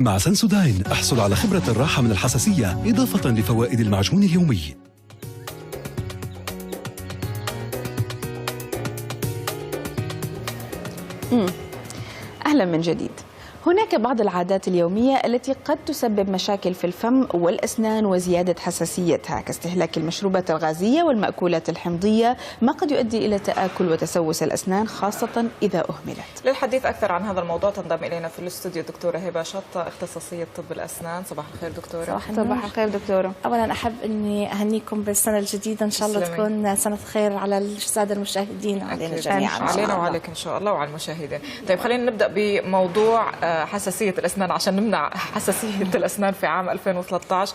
مع سنسوداين احصل على خبرة الراحة من الحساسية إضافة لفوائد المعجون اليومي. أهلا من جديد. هناك بعض العادات اليومية التي قد تسبب مشاكل في الفم والأسنان وزيادة حساسيتها، كاستهلاك المشروبات الغازية والمأكولات الحمضية، ما قد يؤدي إلى تآكل وتسوس الأسنان خاصة إذا أهملت. للحديث أكثر عن هذا الموضوع تنضم إلينا في الاستوديو دكتورة هبة شطة، اختصاصية طب الأسنان. صباح الخير دكتورة. صباح الخير دكتورة. أولا أحب أني أهنيكم بالسنة الجديدة، إن شاء الله تكون سنة خير على السادة المشاهدين وعلينا جميعا. علينا وعليك إن شاء الله وعلى المشاهدين. طيب خلينا نبدأ بموضوع حساسية الأسنان عشان نمنع حساسية الأسنان في عام 2013.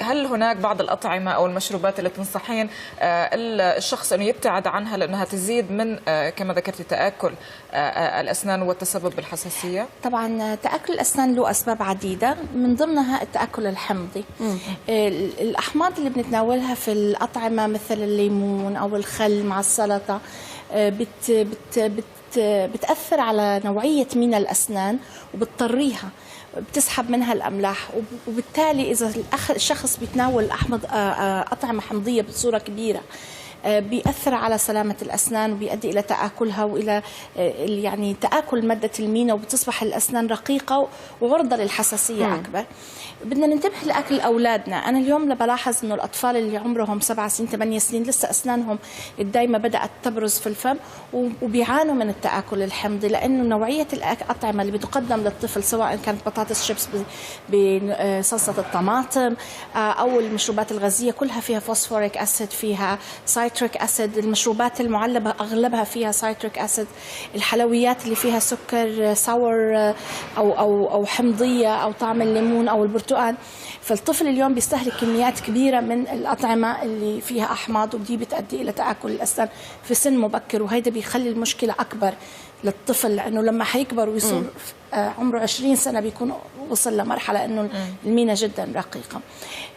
هل هناك بعض الأطعمة أو المشروبات اللي تنصحين الشخص أنه يبتعد عنها لأنها تزيد من كما ذكرتي تآكل الأسنان والتسبب بالحساسية؟ طبعا تآكل الأسنان له أسباب عديدة، من ضمنها التآكل الحمضي. الأحماض اللي بنتناولها في الأطعمة مثل الليمون أو الخل مع السلطة بتأثر على نوعية مينا الأسنان وبتطريها، بتسحب منها الأملاح، وبالتالي إذا الشخص بيتناول أطعمة حمضية بصورة كبيرة بيأثر على سلامة الأسنان وبيؤدي إلى تآكلها وإلى يعني تآكل مادة المينا، وبتصبح الأسنان رقيقة وعرضة للحساسية أكبر. بدنا ننتبه لأكل أولادنا. أنا اليوم بلاحظ إنه الأطفال اللي عمرهم 7 سنين 8 سنين لسه أسنانهم الدايمة بدأت تبرز في الفم وبيعانوا من التآكل الحمضي، لأنه نوعية الأطعمة اللي بتقدم للطفل سواء كانت بطاطس شيبس بصلصة الطماطم أو المشروبات الغازية كلها فيها فوسفوريك أسيد، فيها سايتريك أسيد، المشروبات المعلبة أغلبها فيها سايتريك أسيد، الحلويات اللي فيها سكر ساور أو حمضية أو طعم الليمون أو البرتقال. فالطفل اليوم بيستهلك كميات كبيرة من الأطعمة اللي فيها أحماض، ودي بتؤدي إلى تآكل الأسنان في سن مبكر، وهيدا بيخلي المشكلة أكبر للطفل، لأنه لما حيكبر ويصير عمره 20 سنة بيكون وصل لمرحلة أنه المينا جدا رقيقة.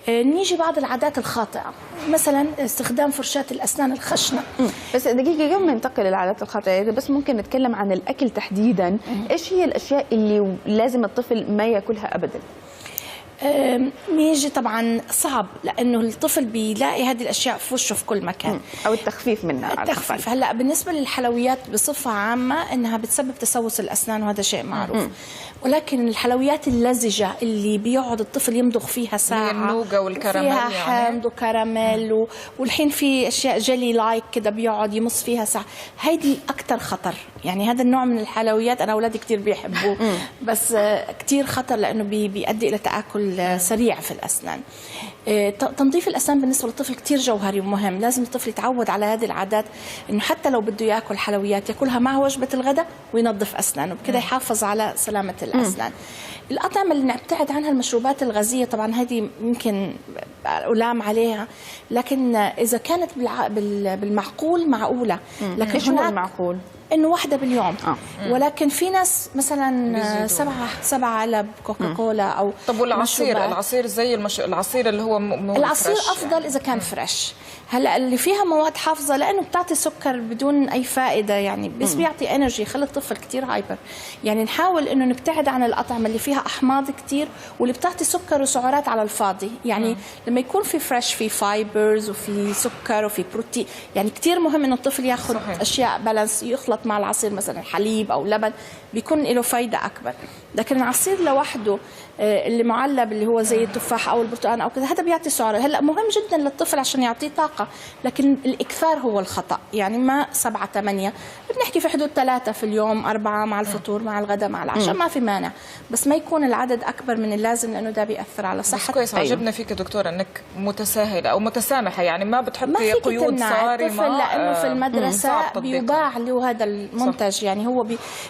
نيجي بعض العادات الخاطئة، مثلا استخدام فرشاة الأسنان الخشنة. بس دقيقة قبل ما ننتقل للعادات الخاطئة، بس ممكن نتكلم عن الأكل تحديدا. إيش هي الأشياء اللي لازم الطفل ما يأكلها أبدا؟ ميجي طبعا صعب، لانه الطفل بيلاقي هذه الاشياء في وشه في كل مكان، او التخفيف منها. التخفيف. هلا بالنسبه للحلويات بصفه عامه انها بتسبب تسوس الاسنان، وهذا شيء معروف. ولكن الحلويات اللزجه اللي بيقعد الطفل يمضغ فيها ساعه، النوجا والكراميل، فيها حامض وكراميل والحين في اشياء جيلي لايك كده بيقعد يمص فيها ساعه، هيدي اكثر خطر. يعني هذا النوع من الحلويات انا اولادي كثير بيحبوه بس كثير خطر، لانه بيؤدي الى تآكل سريع في الأسنان. تنظيف الأسنان بالنسبة للطفل كتير جوهري ومهم. لازم الطفل يتعود على هذه العادات، إنه حتى لو بده يأكل حلويات يأكلها مع وجبة الغداء وينظف أسنانه، بكده يحافظ على سلامة الأسنان. الأطعمة اللي نبتعد عنها المشروبات الغازية، طبعا هذه يمكن ألام عليها، لكن إذا كانت بالمعقول معقولة. لكن شو المعقول؟ إنه واحدة باليوم. ولكن في ناس مثلا 7 علب كوكاكولا أو. طب والعصير؟ العصير زي العصير اللي هو العصير أفضل يعني إذا كان فريش. هلا اللي فيها مواد حافظة لأنه بتعطي سكر بدون أي فائدة، يعني بس بيعطي انرجي، يخلي الطفل كتير هايبر. يعني نحاول إنه نبتعد عن الأطعمة اللي فيها أحماض كتير واللي بتعطي سكر وسعرات على الفاضي. يعني لما يكون في فريش، في فايبرز وفي سكر وفي بروتين، يعني كتير مهم إنه الطفل ياخذ أشياء بالانس، يخلط مع العصير مثلا حليب أو لبن، بيكون له فايدة أكبر. لكن العصير لوحده اللي معلب اللي هو زي التفاح أو البرتقال أو كذا، هذا بيعطي سعرات. هلا مهم جدا للطفل عشان يعطيه طاقة، لكن الإكثار هو الخطأ. يعني ما 7 8، بنحكي في حدود 3 في اليوم، 4 مع الفطور مع الغداء مع العشاء، ما في مانع، بس ما يكون العدد أكبر من اللازم، لأنه ده بيأثر على صحة. كويس. عجبنا فيك دكتورة أنك متساهلة أو متسامحة، يعني ما بتحطي قيود صارمة، لأنه في المدرسة بيباع له هذا المنتج. صح. يعني هو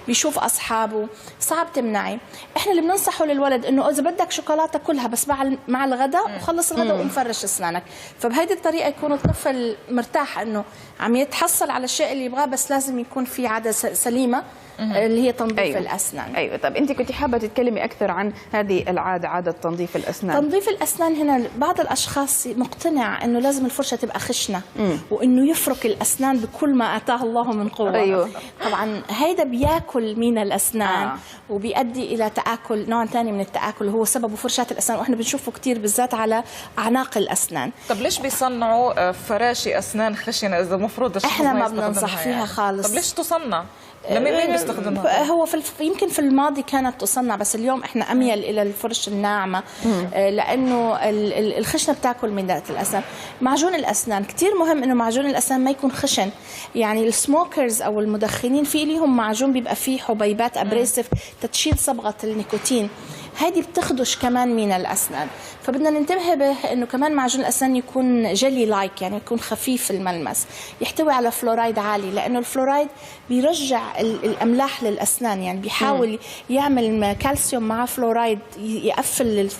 بيشوف أصحابه، صعب تمنعي. إحنا اللي بننصحه للولد إنه إذا بدك شوكولاتة كلها بس مع الغداء وخلص خلص الغداء ومفرش اسنانك. فبهيدي الطريقه يكون الطفل مرتاح انه عم يتحصل على الشيء اللي يبغاه، بس لازم يكون في عاده سليمه اللي هي تنظيف أيوة. الاسنان. ايوه. طب انت كنت حابه تتكلمي اكثر عن هذه العاده، عاده تنظيف الاسنان. تنظيف الاسنان هنا بعض الاشخاص مقتنع انه لازم الفرشه تبقى خشنه وانه يفرك الاسنان بكل ما اتاه الله من قوه. أيوة. طبعا هيدا بياكل من الاسنان وبيؤدي الى تاكل، نوع ثاني من التاكل اللي هو سببه فرشات الاسنان، واحنا بنشوفه كثير بالذات على اعناق الاسنان. طب ليش بيصنعوا فراشي اسنان خشنه اذا المفروض احنا ما بننصح فيها خالص. طب ليش تصنع؟ مين بيستخدمها؟ هو يمكن في الماضي كانت تصنع، بس اليوم احنا اميل الى الفرش الناعمه لانه الخشنه بتاكل من ذات الاسنان. معجون الاسنان كثير مهم انه معجون الاسنان ما يكون خشن. يعني السموكرز او المدخنين في ليهم معجون بيبقى فيه حبيبات ابريسيف تشيل صبغه النيكوتين، هذه بتخدش كمان من الاسنان. فبدنا ننتبه به انه كمان معجون الاسنان يكون جيلي لايك، يعني يكون خفيف الملمس، يحتوي على فلورايد عالي، لانه الفلورايد بيرجع الاملاح للاسنان، يعني بيحاول يعمل كالسيوم مع فلورايد يقفل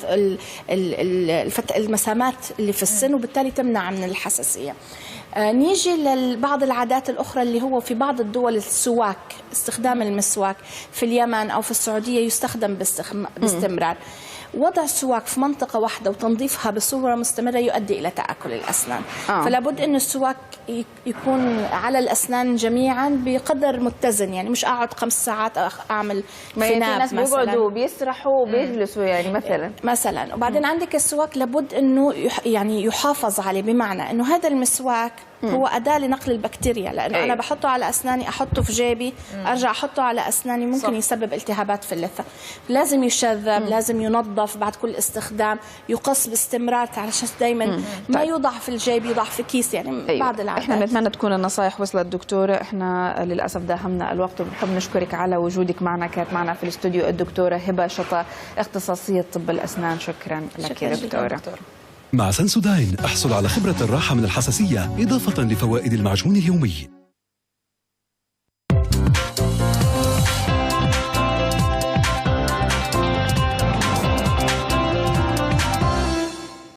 المسامات اللي في السن، وبالتالي تمنع من الحساسيه. نيجي لبعض العادات الأخرى اللي هو في بعض الدول السواك، استخدام المسواك في اليمن أو في السعودية يستخدم باستمرار. وضع السواك في منطقة واحدة وتنظيفها بصورة مستمرة يؤدي إلى تآكل الأسنان. فلا بد إنه السواك يكون على الأسنان جميعا بقدر متزن، يعني مش أقعد 5 ساعات أعمل ما في ناس بيقعدوا بيسرحوا وبيجلسوا يعني مثلا. وبعدين عندك السواك لابد إنه يعني يحافظ عليه، بمعنى إنه هذا المسواك هو أداة لنقل البكتيريا، لأنه أنا بحطه على أسناني، أحطه في جيبي، أرجع أحطه على أسناني، ممكن يسبب التهابات في اللثة. لازم يشذب، لازم ينظف بعد كل استخدام، يقص باستمرار علشان دايما ما يوضع في الجيب، يوضع في كيس، يعني بعض العادات. احنا بنتمنى تكون النصائح وصلت دكتورة. احنا للأسف داهمنا الوقت، وبنحب نشكرك على وجودك معنا. كانت معنا في الاستوديو الدكتورة هبة شطة، اختصاصية طب الأسنان. شكرا لك يا دكتورة. مع سنسوداين احصل على خبرة الراحة من الحساسية إضافة لفوائد المعجون اليومي.